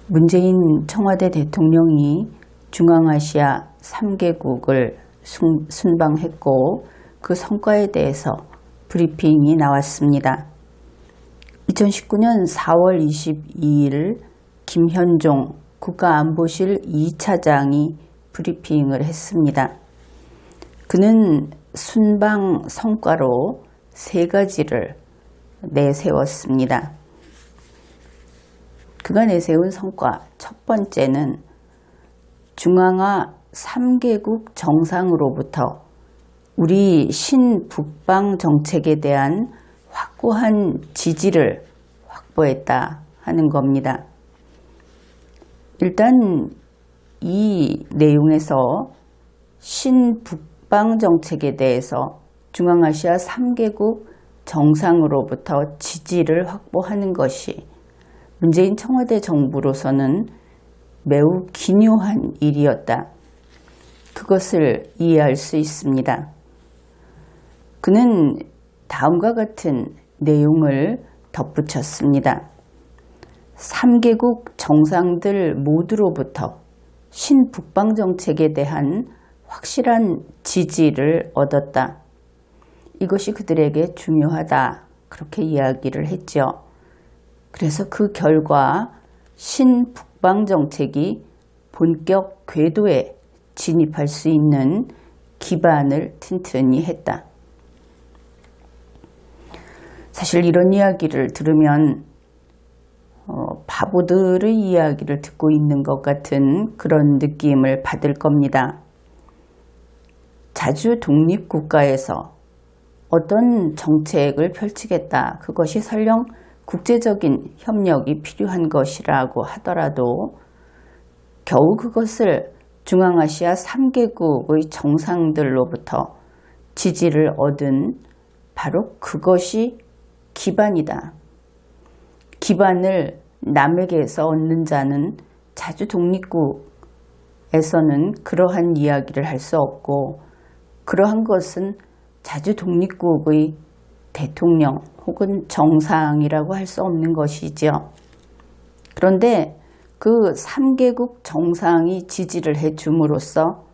문재인 청와대 대통령이 중앙아시아 3개국을 순방했고 그 성과에 대해서 브리핑이 나왔습니다. 2019년 4월 22일 김현종 국가안보실 2차장이 브리핑을 했습니다. 그는 순방 성과로 3가지를 내세웠습니다. 그가 내세운 성과 첫 번째는 중앙아 3개국 정상으로부터 우리 신북방 정책에 대한 확고한 지지를 확보했다 하는 겁니다. 일단 이 내용에서 신북방 정책에 대해서 중앙아시아 3개국 정상으로부터 지지를 확보하는 것이 문재인 청와대 정부로서는 매우 기묘한 일이었다. 그것을 이해할 수 있습니다. 그는 다음과 같은 내용을 덧붙였습니다. 3개국 정상들 모두로부터 신북방 정책에 대한 확실한 지지를 얻었다. 이것이 그들에게 중요하다. 그렇게 이야기를 했죠. 그래서 그 결과 신북방 정책이 본격 궤도에 진입할 수 있는 기반을 튼튼히 했다. 사실 이런 이야기를 들으면 바보들의 이야기를 듣고 있는 것 같은 그런 느낌을 받을 겁니다. 자주 독립국가에서 어떤 정책을 펼치겠다. 그것이 설령 국제적인 협력이 필요한 것이라고 하더라도 겨우 그것을 중앙아시아 3개국의 정상들로부터 지지를 얻은 바로 그것이 기반이다. 기반을 남에게서 얻는 자는 자주 독립국에서는 그러한 이야기를 할 수 없고 그러한 것은 자주 독립국의 대통령 혹은 정상이라고 할 수 없는 것이죠. 그런데 그 3개국 정상이 지지를 해줌으로써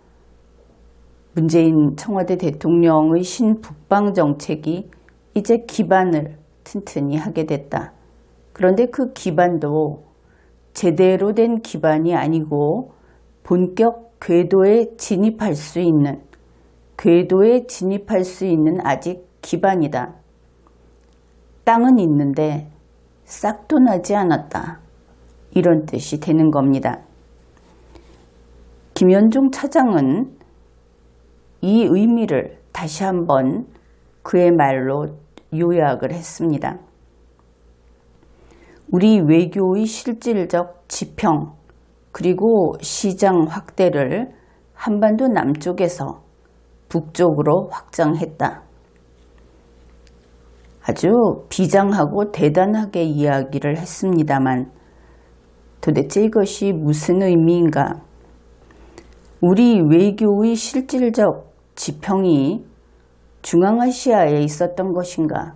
문재인 청와대 대통령의 신북방 정책이 이제 기반을 튼튼히 하게 됐다. 그런데 그 기반도 제대로 된 기반이 아니고 본격 궤도에 진입할 수 있는 아직 기반이다. 땅은 있는데 싹도 나지 않았다. 이런 뜻이 되는 겁니다. 김현종 차장은 이 의미를 다시 한번 그의 말로 요약을 했습니다. 우리 외교의 실질적 지평 그리고 시장 확대를 한반도 남쪽에서 북쪽으로 확장했다. 아주 비장하고 대단하게 이야기를 했습니다만 도대체 이것이 무슨 의미인가? 우리 외교의 실질적 지평이 중앙아시아에 있었던 것인가?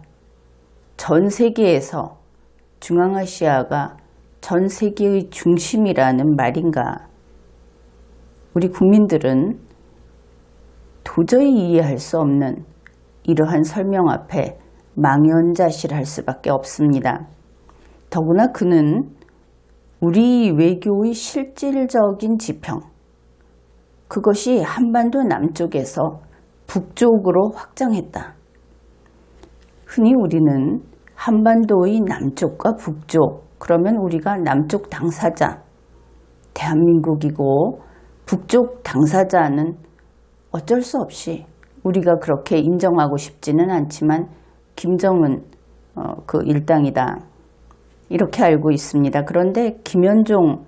전 세계에서 중앙아시아가 전 세계의 중심이라는 말인가? 우리 국민들은 도저히 이해할 수 없는 이러한 설명 앞에 망연자실할 수밖에 없습니다. 더구나 그는 우리 외교의 실질적인 지평, 그것이 한반도 남쪽에서 북쪽으로 확장했다. 흔히 우리는 한반도의 남쪽과 북쪽, 그러면 우리가 남쪽 당사자, 대한민국이고 북쪽 당사자는 어쩔 수 없이 우리가 그렇게 인정하고 싶지는 않지만 김정은 그 일당이다. 이렇게 알고 있습니다. 그런데 김현종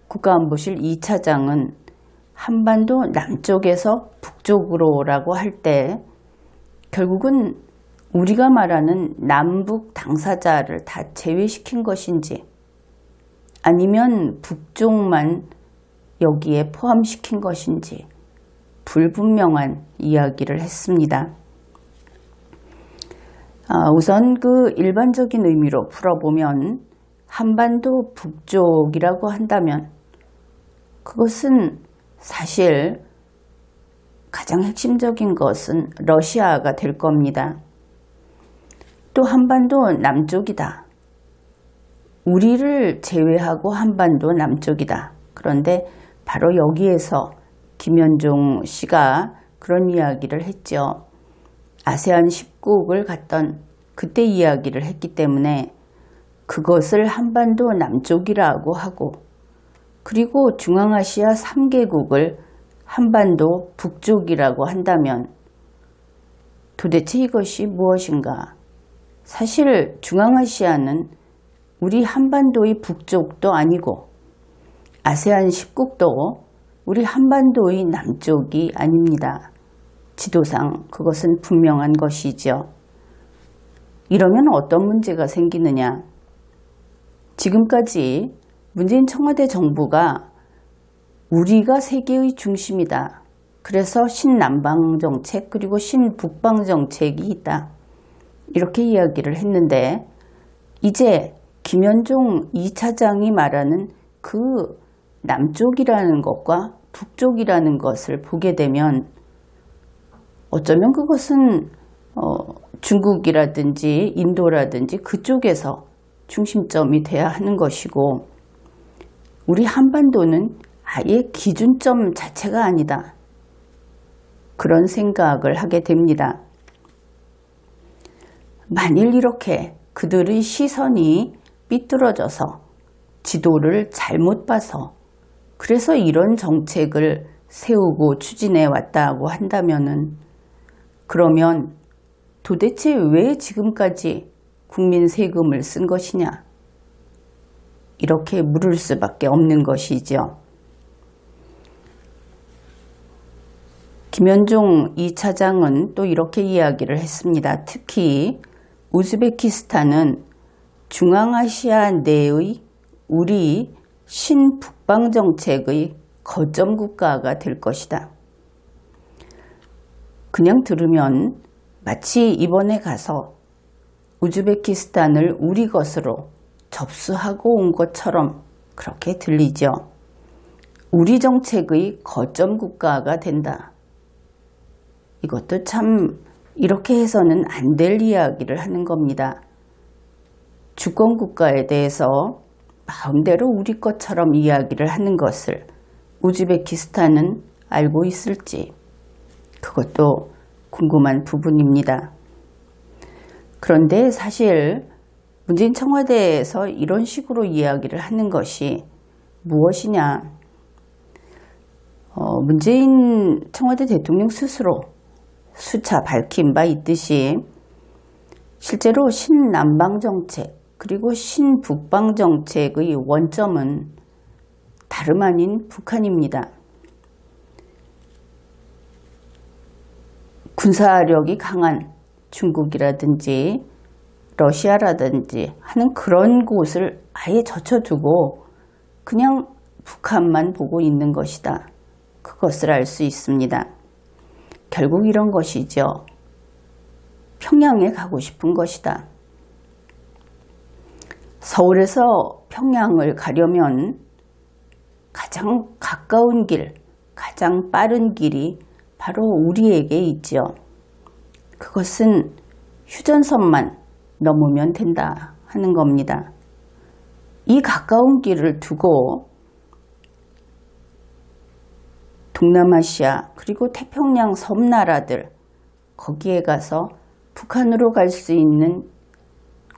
국가안보실 2차장은 한반도 남쪽에서 북쪽으로라고 할 때 결국은 우리가 말하는 남북 당사자를 다 제외시킨 것인지 아니면 북쪽만 여기에 포함시킨 것인지 불분명한 이야기를 했습니다. 우선 그 일반적인 의미로 풀어보면 한반도 북쪽이라고 한다면 그것은 사실 가장 핵심적인 것은 러시아가 될 겁니다. 또 한반도 남쪽이다. 우리를 제외하고 한반도 남쪽이다. 그런데 바로 여기에서 김현종 씨가 그런 이야기를 했죠. 아세안 10국을 갔던 그때 이야기를 했기 때문에 그것을 한반도 남쪽이라고 하고, 그리고 중앙아시아 3개국을 한반도 북쪽이라고 한다면 도대체 이것이 무엇인가? 사실 중앙아시아는 우리 한반도의 북쪽도 아니고 아세안 10국도 우리 한반도의 남쪽이 아닙니다. 지도상 그것은 분명한 것이죠. 이러면 어떤 문제가 생기느냐? 지금까지 문재인 청와대 정부가 우리가 세계의 중심이다. 그래서 신남방 정책 그리고 신북방 정책이 있다. 이렇게 이야기를 했는데 이제 김현종 2차장이 말하는 그 남쪽이라는 것과 북쪽이라는 것을 보게 되면 어쩌면 그것은 중국이라든지 인도라든지 그쪽에서 중심점이 돼야 하는 것이고 우리 한반도는 아예 기준점 자체가 아니다. 그런 생각을 하게 됩니다. 만일 이렇게 그들의 시선이 삐뚤어져서 지도를 잘못 봐서 그래서 이런 정책을 세우고 추진해 왔다고 한다면은 그러면 도대체 왜 지금까지 국민 세금을 쓴 것이냐? 이렇게 물을 수밖에 없는 것이죠. 김현종 2차장은 또 이렇게 이야기를 했습니다. 특히 우즈베키스탄은 중앙아시아 내의 우리 신북방 정책의 거점 국가가 될 것이다. 그냥 들으면 마치 이번에 가서 우즈베키스탄을 우리 것으로 접수하고 온 것처럼 그렇게 들리죠. 우리 정책의 거점 국가가 된다. 이것도 참 이렇게 해서는 안 될 이야기를 하는 겁니다. 주권 국가에 대해서 마음대로 우리 것처럼 이야기를 하는 것을 우즈베키스탄은 알고 있을지 그것도 궁금한 부분입니다. 그런데 사실 문재인 청와대에서 이런 식으로 이야기를 하는 것이 무엇이냐? 문재인 청와대 대통령 스스로 수차 밝힌 바 있듯이 실제로 신남방 정책 그리고 신북방 정책의 원점은 다름 아닌 북한입니다. 군사력이 강한 중국이라든지 러시아라든지 하는 그런 곳을 아예 젖혀두고 그냥 북한만 보고 있는 것이다. 그것을 알 수 있습니다. 결국 이런 것이죠. 평양에 가고 싶은 것이다. 서울에서 평양을 가려면 가장 가까운 길, 가장 빠른 길이 바로 우리에게 있죠. 그것은 휴전선만 넘으면 된다 하는 겁니다. 이 가까운 길을 두고 동남아시아 그리고 태평양 섬나라들 거기에 가서 북한으로 갈 수 있는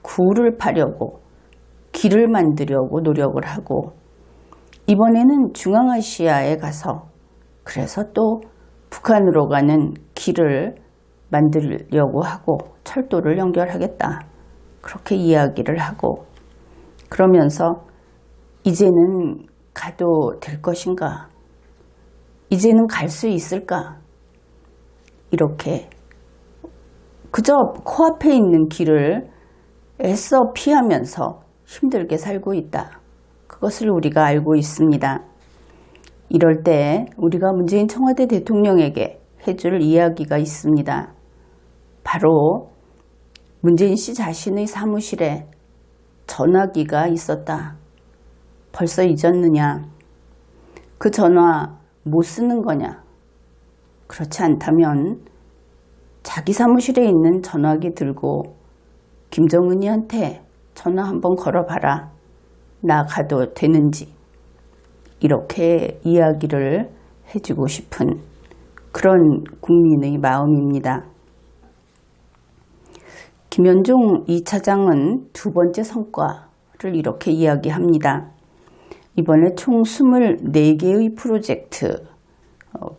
구를 파려고 길을 만들려고 노력을 하고 이번에는 중앙아시아에 가서 그래서 또 북한으로 가는 길을 만들려고 하고 철도를 연결하겠다. 그렇게 이야기를 하고 그러면서 이제는 가도 될 것인가? 이제는 갈 수 있을까? 이렇게 그저 코앞에 있는 길을 애써 피하면서 힘들게 살고 있다. 그것을 우리가 알고 있습니다. 이럴 때 우리가 문재인 청와대 대통령에게 해줄 이야기가 있습니다. 바로 문재인 씨 자신의 사무실에 전화기가 있었다. 벌써 잊었느냐? 그 전화 못 쓰는 거냐? 그렇지 않다면 자기 사무실에 있는 전화기 들고 김정은이한테 전화 한번 걸어봐라. 나 가도 되는지. 이렇게 이야기를 해주고 싶은 그런 국민의 마음입니다. 김현종 2차장은 두 번째 성과를 이렇게 이야기합니다. 이번에 총 24개의 프로젝트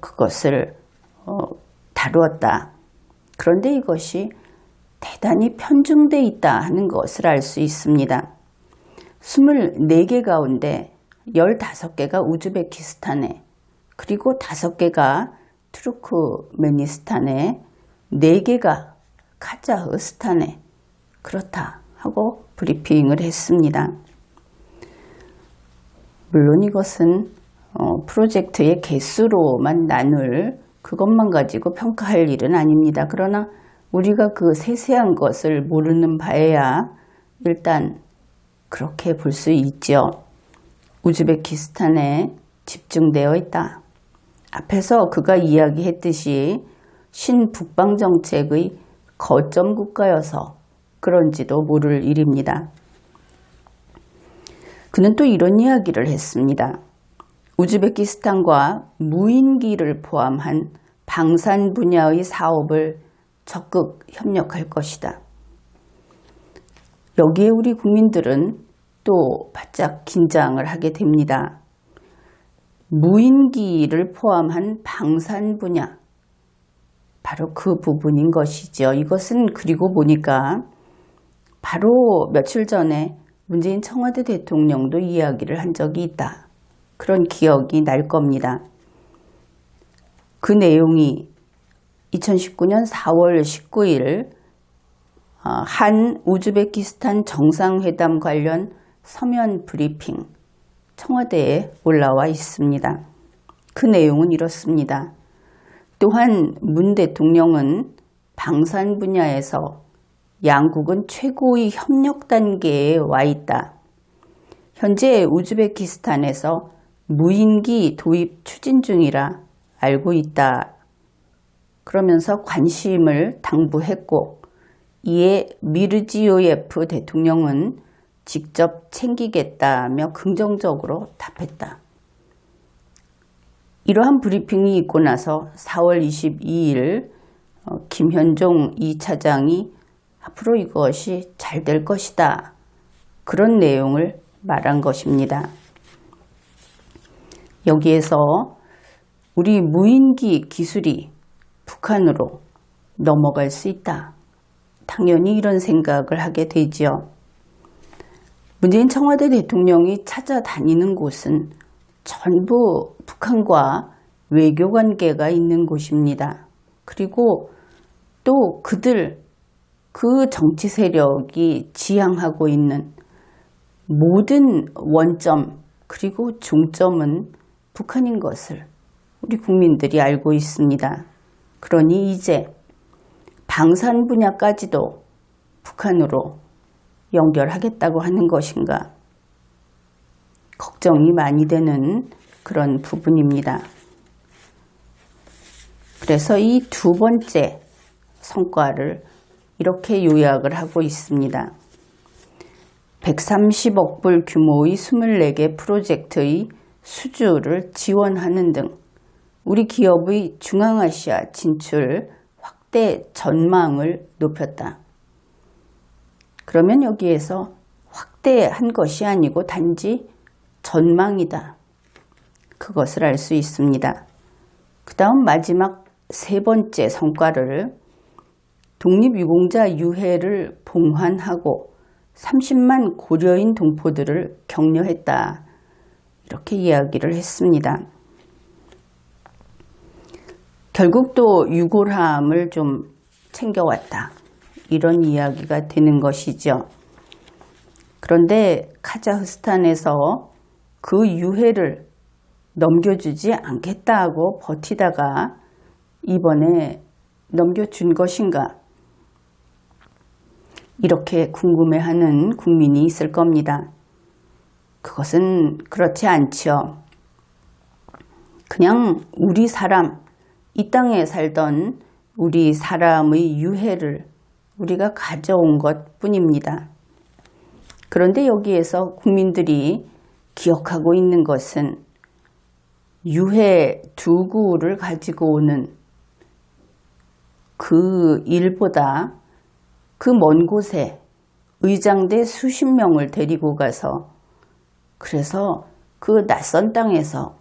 그것을 다루었다. 그런데 이것이 대단히 편중되어 있다 하는 것을 알 수 있습니다. 24개 가운데 15개가 우즈베키스탄에, 그리고 5개가 투르크메니스탄에, 4개가 카자흐스탄에 그렇다 하고 브리핑을 했습니다. 물론 이것은 프로젝트의 개수로만 나눌 그것만 가지고 평가할 일은 아닙니다. 그러나 우리가 그 세세한 것을 모르는 바에야 일단 그렇게 볼 수 있죠. 우즈베키스탄에 집중되어 있다. 앞에서 그가 이야기했듯이 신북방 정책의 거점 국가여서 그런지도 모를 일입니다. 그는 또 이런 이야기를 했습니다. 우즈베키스탄과 무인기를 포함한 방산 분야의 사업을 적극 협력할 것이다. 여기에 우리 국민들은 또 바짝 긴장을 하게 됩니다. 무인기를 포함한 방산 분야, 바로 그 부분인 것이죠. 이것은 그리고 보니까 바로 며칠 전에 문재인 청와대 대통령도 이야기를 한 적이 있다. 그런 기억이 날 겁니다. 그 내용이 2019년 4월 19일 한 우즈베키스탄 정상회담 관련 서면 브리핑 청와대에 올라와 있습니다. 그 내용은 이렇습니다. 또한 문 대통령은 방산 분야에서 양국은 최고의 협력 단계에 와 있다. 현재 우즈베키스탄에서 무인기 도입 추진 중이라 알고 있다. 그러면서 관심을 당부했고, 이에 미르지요예프 대통령은 직접 챙기겠다며 긍정적으로 답했다. 이러한 브리핑이 있고 나서 4월 22일 김현종 2차장이 앞으로 이것이 잘 될 것이다. 그런 내용을 말한 것입니다. 여기에서 우리 무인기 기술이 북한으로 넘어갈 수 있다. 당연히 이런 생각을 하게 되지요. 문재인 청와대 대통령이 찾아다니는 곳은 전부 북한과 외교 관계가 있는 곳입니다. 그리고 또 그 정치 세력이 지향하고 있는 모든 원점 그리고 중점은 북한인 것을 우리 국민들이 알고 있습니다. 그러니 이제 방산 분야까지도 북한으로 연결하겠다고 하는 것인가 걱정이 많이 되는 그런 부분입니다. 그래서 이 두 번째 성과를 이렇게 요약을 하고 있습니다. 130억 불 규모의 24개 프로젝트의 수주를 지원하는 등 우리 기업의 중앙아시아 진출 확대 전망을 높였다. 그러면 여기에서 확대한 것이 아니고 단지 전망이다. 그것을 알 수 있습니다. 그 다음 마지막 세 번째 성과를 독립유공자 유해를 봉환하고 30만 고려인 동포들을 격려했다. 이렇게 이야기를 했습니다. 결국 또 유골함을 좀 챙겨왔다. 이런 이야기가 되는 것이죠. 그런데 카자흐스탄에서 그 유해를 넘겨주지 않겠다고 버티다가 이번에 넘겨준 것인가? 이렇게 궁금해하는 국민이 있을 겁니다. 그것은 그렇지 않죠. 그냥 우리 사람, 이 땅에 살던 우리 사람의 유해를 우리가 가져온 것 뿐입니다. 그런데 여기에서 국민들이 기억하고 있는 것은 유해 두 구를 가지고 오는 그 일보다 그 먼 곳에 의장대 수십 명을 데리고 가서 그래서 그 낯선 땅에서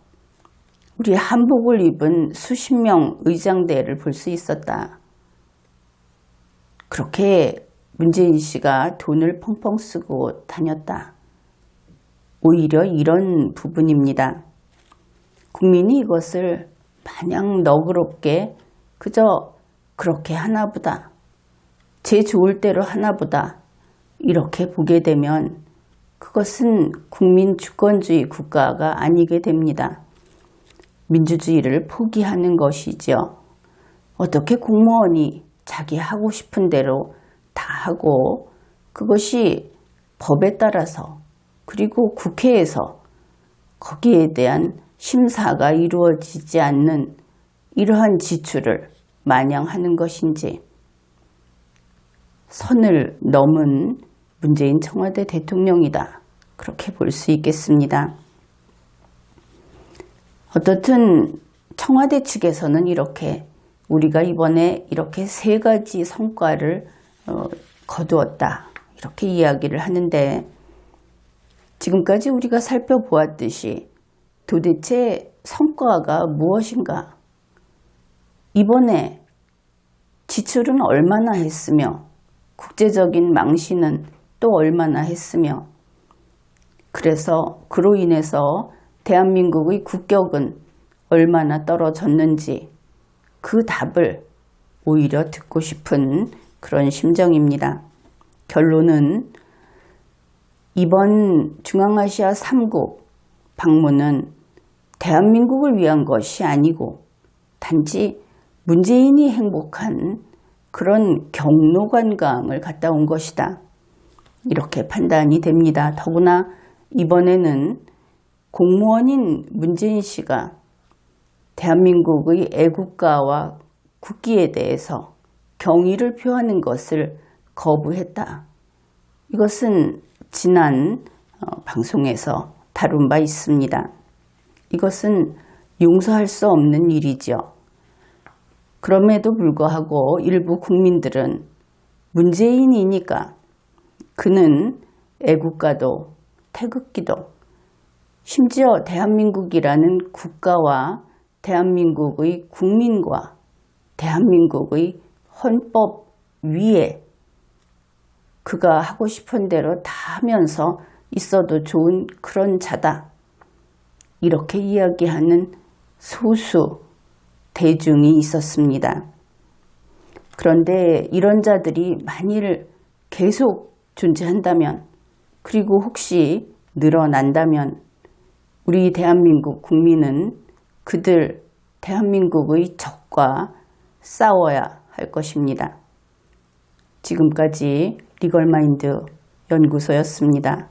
우리 한복을 입은 수십 명 의장대를 볼 수 있었다. 그렇게 문재인 씨가 돈을 펑펑 쓰고 다녔다. 오히려 이런 부분입니다. 국민이 이것을 마냥 너그럽게 그저 그렇게 하나보다, 제 좋을 대로 하나보다 이렇게 보게 되면 그것은 국민 주권주의 국가가 아니게 됩니다. 민주주의를 포기하는 것이죠. 어떻게 공무원이 자기 하고 싶은 대로 다 하고 그것이 법에 따라서 그리고 국회에서 거기에 대한 심사가 이루어지지 않는 이러한 지출을 마냥 하는 것인지 선을 넘은 문재인 청와대 대통령이다. 그렇게 볼 수 있겠습니다. 어떻든 청와대 측에서는 이렇게 우리가 이번에 이렇게 세 가지 성과를 거두었다. 이렇게 이야기를 하는데 지금까지 우리가 살펴보았듯이 도대체 성과가 무엇인가? 이번에 지출은 얼마나 했으며 국제적인 망신은 또 얼마나 했으며 그래서 그로 인해서 대한민국의 국격은 얼마나 떨어졌는지 그 답을 오히려 듣고 싶은 그런 심정입니다. 결론은 이번 중앙아시아 3국 방문은 대한민국을 위한 것이 아니고 단지 문재인이 행복한 그런 경로관광을 갔다 온 것이다. 이렇게 판단이 됩니다. 더구나 이번에는 공무원인 문재인 씨가 대한민국의 애국가와 국기에 대해서 경의를 표하는 것을 거부했다. 이것은 지난 방송에서 다룬 바 있습니다. 이것은 용서할 수 없는 일이죠. 그럼에도 불구하고 일부 국민들은 문재인이니까 그는 애국가도 태극기도 심지어 대한민국이라는 국가와 대한민국의 국민과 대한민국의 헌법 위에 그가 하고 싶은 대로 다 하면서 있어도 좋은 그런 자다. 이렇게 이야기하는 소수 대중이 있었습니다. 그런데 이런 자들이 만일 계속 존재한다면 그리고 혹시 늘어난다면 우리 대한민국 국민은 그들 대한민국의 적과 싸워야 할 것입니다. 지금까지 리걸마인드 연구소였습니다.